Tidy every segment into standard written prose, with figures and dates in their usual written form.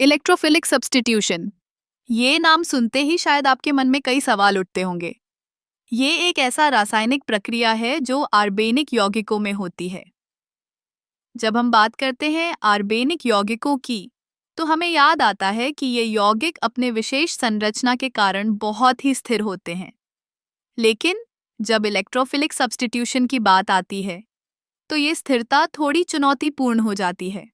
Electrophilic substitution. ये नाम सुनते ही शायद आपके मन में कई सवाल उठते होंगे। ये एक ऐसा रासायनिक प्रक्रिया है जो आर्बेनिक यौगिकों में होती है। जब हम बात करते हैं आर्बेनिक यौगिकों की, तो हमें याद आता है कि ये यौगिक अपने विशेष संरचना के कारण बहुत ही स्थिर होते हैं। लेकिन जब इलेक्ट्रोफिलिक सब्स्टिट्यूशन की बात आती है, तो ये स्थिरता थोड़ी चुनौतीपूर्ण हो जाती है।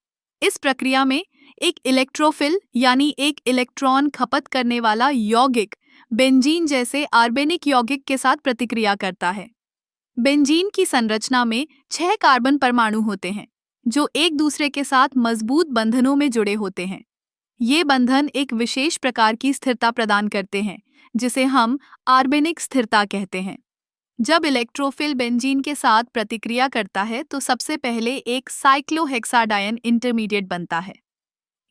इस प्रक्रिया में एक इलेक्ट्रोफिल यानी एक इलेक्ट्रॉन खपत करने वाला यौगिक बेंजीन जैसे आर्बेनिक यौगिक के साथ प्रतिक्रिया करता है। बेंजीन की संरचना में 6 कार्बन परमाणु होते हैं, जो एक दूसरे के साथ मजबूत बंधनों में जुड़े होते हैं। ये बंधन एक विशेष प्रकार की स्थिरता प्रदान करते हैं, जिसे हम आर्बेनिक स्थिरता कहते हैं। जब इलेक्ट्रोफिल बेंजीन के साथ प्रतिक्रिया करता है तो सबसे पहले एक साइक्लोहेक्साडायन इंटरमीडिएट बनता है।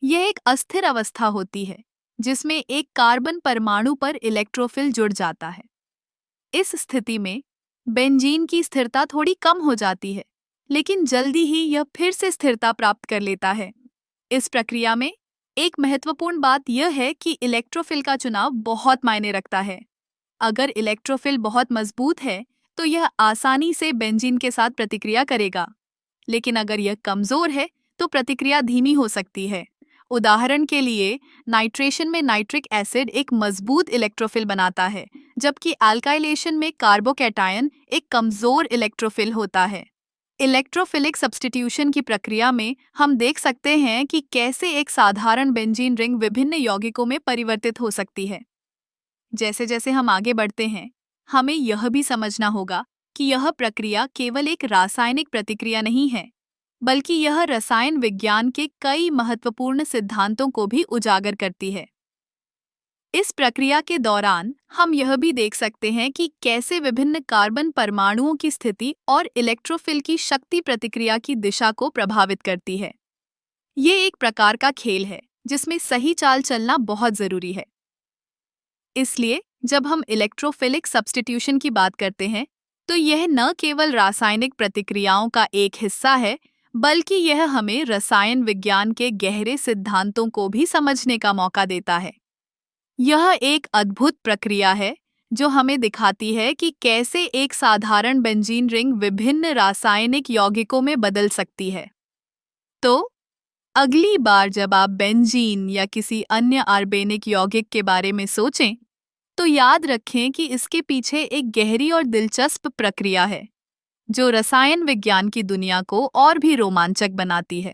यह एक अस्थिर अवस्था होती है, जिसमें एक कार्बन परमाणु पर इलेक्ट्रोफिल जुड़ जाता है। इस स्थिति में बेंजीन की स्थिरता थोड़ी कम हो जाती है, लेकिन जल्दी ही यह फिर से स्थिरता प्राप्त कर लेता है। इस प्रक्रिया में एक महत्वपूर्ण बात यह है कि इलेक्ट्रोफिल का चुनाव बहुत मायने रखता है। अगर इलेक्ट्रोफिल बहुत मजबूत है, तो यह आसानी से बेंजीन के साथ प्रतिक्रिया करेगा। लेकिन अगर यह कमजोर है, तो प्रतिक्रिया धीमी हो सकती है। उदाहरण के लिए, नाइट्रेशन में नाइट्रिक एसिड एक मजबूत इलेक्ट्रोफिल बनाता है, जबकि अल्काइलेशन में कार्बोकैटायन एक कमजोर इलेक्ट्रोफिल होता है। इलेक्ट्रोफिलिक सब्स्टिट्यूशन की प्रक्रिया में हम देख सकते हैं कि कैसे एक साधारण बेंजीन रिंग विभिन्न यौगिकों में परिवर्तित हो सकती है। जैसे जैसे हम आगे बढ़ते हैं, हमें यह भी समझना होगा कि यह प्रक्रिया केवल एक रासायनिक प्रतिक्रिया नहीं है, बल्कि यह रसायन विज्ञान के कई महत्वपूर्ण सिद्धांतों को भी उजागर करती है। इस प्रक्रिया के दौरान हम यह भी देख सकते हैं कि कैसे विभिन्न कार्बन परमाणुओं की स्थिति और इलेक्ट्रोफिल की शक्ति प्रतिक्रिया की दिशा को प्रभावित करती है। ये एक प्रकार का खेल है, जिसमें सही चाल चलना बहुत जरूरी है। इसलिए जब हम इलेक्ट्रोफिलिक सब्स्टिट्यूशन की बात करते हैं, तो यह न केवल रासायनिक प्रतिक्रियाओं का एक हिस्सा है, बल्कि यह हमें रसायन विज्ञान के गहरे सिद्धांतों को भी समझने का मौका देता है। यह एक अद्भुत प्रक्रिया है जो हमें दिखाती है कि कैसे एक साधारण बेंजीन रिंग विभिन्न रासायनिक यौगिकों में बदल सकती है। तो अगली बार जब आप बेंजीन या किसी अन्य आर्बेनिक यौगिक के बारे में सोचें, तो याद रखें कि इसके पीछे एक गहरी और दिलचस्प प्रक्रिया है, जो रसायन विज्ञान की दुनिया को और भी रोमांचक बनाती है।